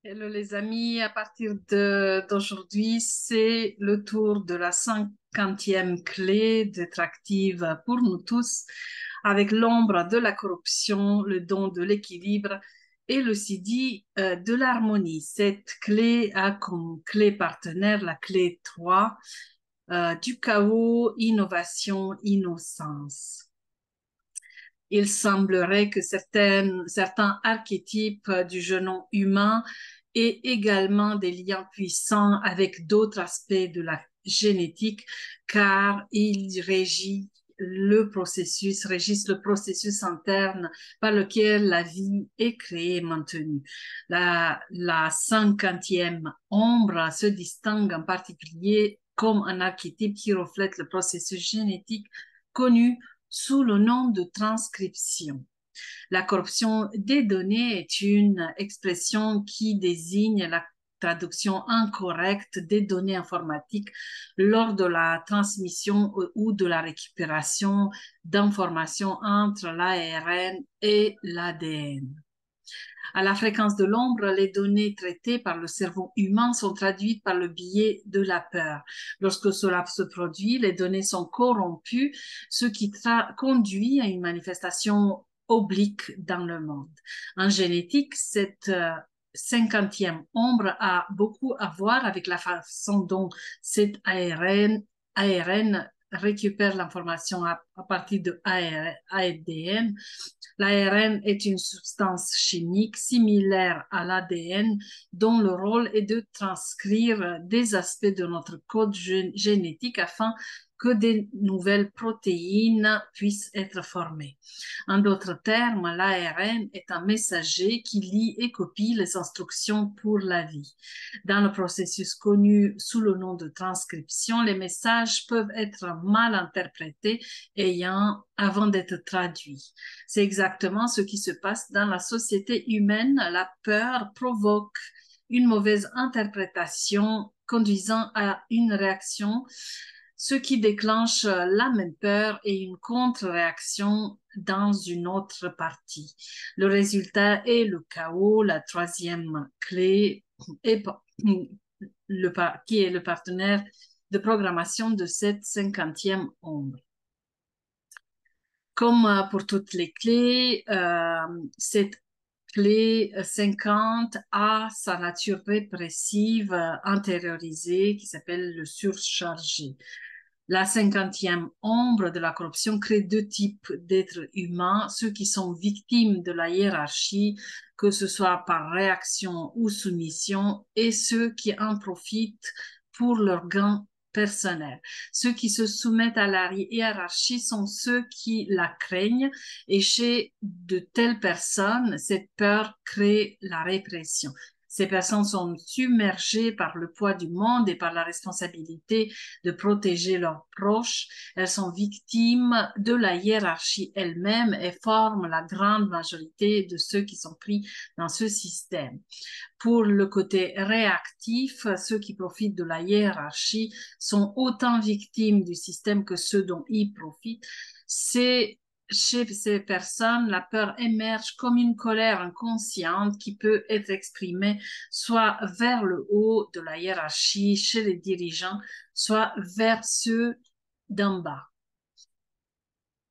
Hello les amis, à partir d'aujourd'hui, c'est le tour de la 50e clé d'être active pour nous tous, avec l'ombre de la corruption, le don de l'équilibre et le CD de l'harmonie. Cette clé a comme clé partenaire la clé 3 du chaos, innovation, innocence. Il semblerait que certains archétypes du jeune humain aient également des liens puissants avec d'autres aspects de la génétique, car ils régissent le processus interne par lequel la vie est créée et maintenue. La 50e ombre se distingue en particulier comme un archétype qui reflète le processus génétique connu sous le nom de transcription. La corruption des données est une expression qui désigne la traduction incorrecte des données informatiques lors de la transmission ou de la récupération d'informations entre l'ARN et l'ADN. À la fréquence de l'ombre, les données traitées par le cerveau humain sont traduites par le biais de la peur. Lorsque cela se produit, les données sont corrompues, ce qui conduit à une manifestation oblique dans le monde. En génétique, cette 50e ombre a beaucoup à voir avec la façon dont cet ARN récupère l'information à partir de ADN. L'ARN est une substance chimique similaire à l'ADN dont le rôle est de transcrire des aspects de notre code génétique afin que des nouvelles protéines puissent être formées. En d'autres termes, l'ARN est un messager qui lit et copie les instructions pour la vie. Dans le processus connu sous le nom de transcription, les messages peuvent être mal interprétés avant d'être traduits. C'est exactement ce qui se passe dans la société humaine. La peur provoque une mauvaise interprétation conduisant à une réaction, ce qui déclenche la même peur et une contre-réaction dans une autre partie. Le résultat est le chaos, la troisième clé, est qui est le partenaire de programmation de cette 50e ombre. Comme pour toutes les clés, cette clé 50 a sa nature répressive intériorisée qui s'appelle le surchargé. La 50e ombre de la corruption crée deux types d'êtres humains, ceux qui sont victimes de la hiérarchie, que ce soit par réaction ou soumission, et ceux qui en profitent pour leur gain personnel. Ceux qui se soumettent à la hiérarchie sont ceux qui la craignent et chez de telles personnes, cette peur crée la répression. Ces personnes sont submergées par le poids du monde et par la responsabilité de protéger leurs proches. Elles sont victimes de la hiérarchie elle-même et forment la grande majorité de ceux qui sont pris dans ce système. Pour le côté réactif, ceux qui profitent de la hiérarchie sont autant victimes du système que ceux dont ils profitent. Chez ces personnes, la peur émerge comme une colère inconsciente qui peut être exprimée soit vers le haut de la hiérarchie chez les dirigeants, soit vers ceux d'en bas.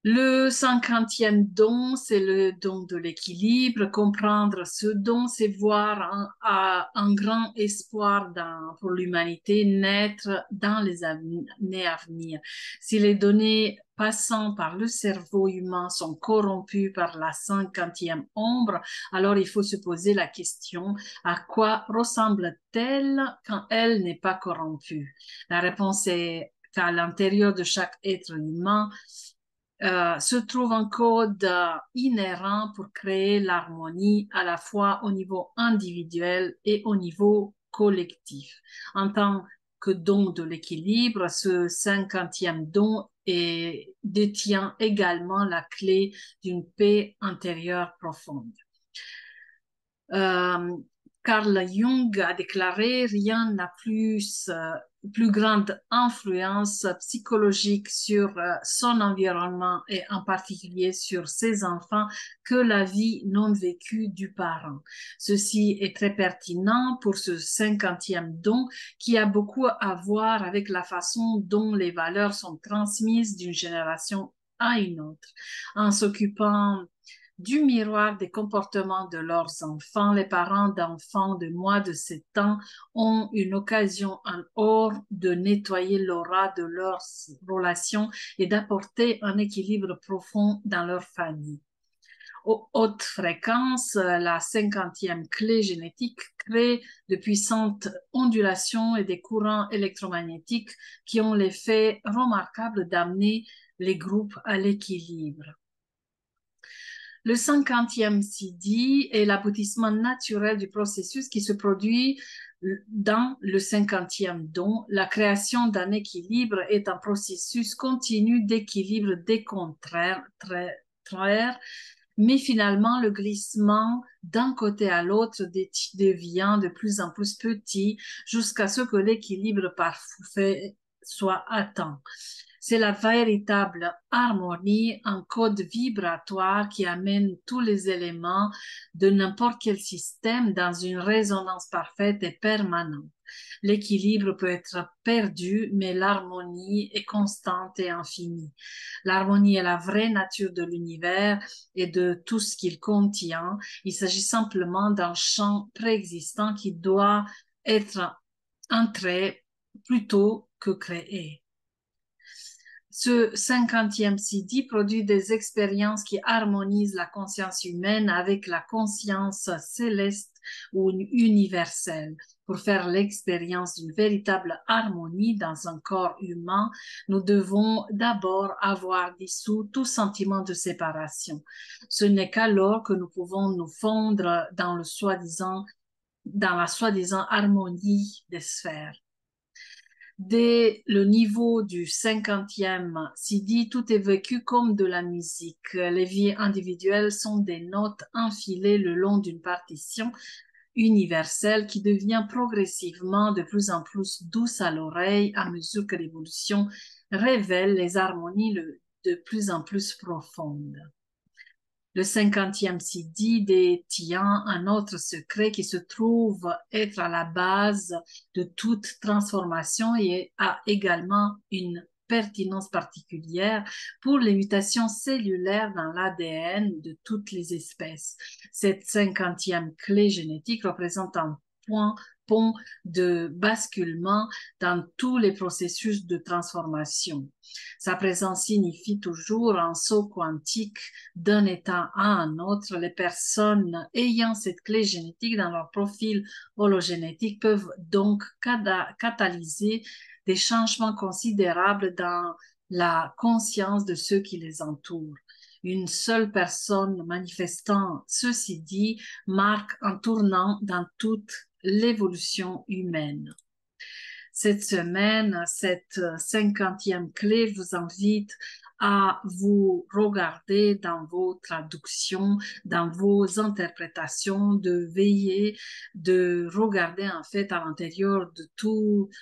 Le 50e don, c'est le don de l'équilibre. Comprendre ce don, c'est voir un grand espoir pour l'humanité naître dans les années à venir. Si les données passant par le cerveau humain sont corrompues par la 50e ombre, alors il faut se poser la question, à quoi ressemble-t-elle quand elle n'est pas corrompue? La réponse est qu'à l'intérieur de chaque être humain, se trouve un code inhérent pour créer l'harmonie à la fois au niveau individuel et au niveau collectif. En tant que don de l'équilibre, ce 50e don détient également la clé d'une paix intérieure profonde. Euh, Carl Jung a déclaré: rien n'a plus grande influence psychologique sur son environnement et en particulier sur ses enfants que la vie non vécue du parent. Ceci est très pertinent pour ce 50e don qui a beaucoup à voir avec la façon dont les valeurs sont transmises d'une génération à une autre. En s'occupant du miroir des comportements de leurs enfants, les parents d'enfants de moins de 7 ans ont une occasion en or de nettoyer l'aura de leurs relations et d'apporter un équilibre profond dans leur famille. Aux hautes fréquences, la 50e clé génétique crée de puissantes ondulations et des courants électromagnétiques qui ont l'effet remarquable d'amener les groupes à l'équilibre. Le 50e CD est l'aboutissement naturel du processus qui se produit dans le 50e don. La création d'un équilibre est un processus continu d'équilibre des contraires, mais finalement, le glissement d'un côté à l'autre devient de plus en plus petit jusqu'à ce que l'équilibre parfait soit atteint. C'est la véritable harmonie, un code vibratoire qui amène tous les éléments de n'importe quel système dans une résonance parfaite et permanente. L'équilibre peut être perdu, mais l'harmonie est constante et infinie. L'harmonie est la vraie nature de l'univers et de tout ce qu'il contient. Il s'agit simplement d'un champ préexistant qui doit être entré plutôt que créé. Ce 50e CD produit des expériences qui harmonisent la conscience humaine avec la conscience céleste ou universelle. Pour faire l'expérience d'une véritable harmonie dans un corps humain, nous devons d'abord avoir dissous tout sentiment de séparation. Ce n'est qu'alors que nous pouvons nous fondre dans la soi-disant harmonie des sphères. Dès le niveau du 50e CD, tout est vécu comme de la musique. Les vies individuelles sont des notes enfilées le long d'une partition universelle qui devient progressivement de plus en plus douce à l'oreille à mesure que l'évolution révèle les harmonies de plus en plus profondes. Le 50e CD détient un autre secret qui se trouve être à la base de toute transformation et a également une pertinence particulière pour les mutations cellulaires dans l'ADN de toutes les espèces. Cette 50e clé génétique représente un pont de basculement dans tous les processus de transformation. Sa présence signifie toujours un saut quantique d'un état à un autre. Les personnes ayant cette clé génétique dans leur profil hologénétique peuvent donc catalyser des changements considérables dans la conscience de ceux qui les entourent. Une seule personne manifestant ceci dit marque un tournant dans toute l'évolution humaine. Cette semaine, cette 50e clé, je vous invite à vous regarder dans vos traductions, dans vos interprétations, de veiller, de regarder en fait à l'intérieur de toute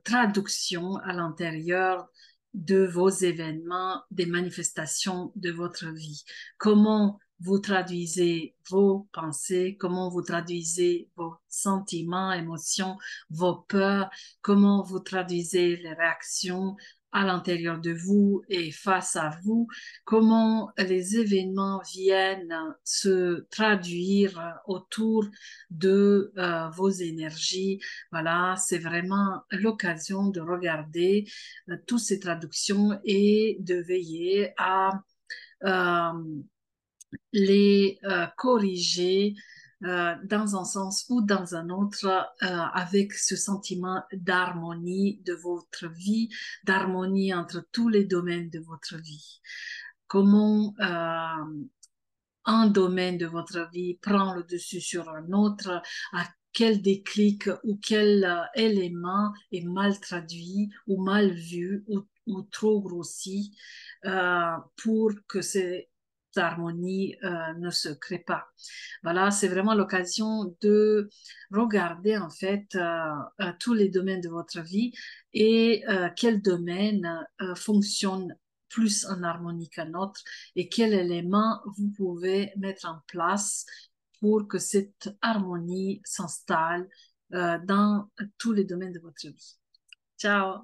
traduction à l'intérieur de vos événements, des manifestations de votre vie. Comment vous traduisez vos pensées, comment vous traduisez vos sentiments, émotions, vos peurs, comment vous traduisez les réactions à l'intérieur de vous et face à vous, comment les événements viennent se traduire autour de vos énergies. Voilà, c'est vraiment l'occasion de regarder toutes ces traductions et de veiller à les corriger dans un sens ou dans un autre avec ce sentiment d'harmonie de votre vie, d'harmonie entre tous les domaines de votre vie. Comment un domaine de votre vie prend le dessus sur un autre, à quel déclic ou quel élément est mal traduit ou mal vu ou trop grossi pour que harmonie ne se crée pas. Voilà, c'est vraiment l'occasion de regarder en fait tous les domaines de votre vie et quel domaine fonctionne plus en harmonie qu'un autre et quel élément vous pouvez mettre en place pour que cette harmonie s'installe dans tous les domaines de votre vie. Ciao!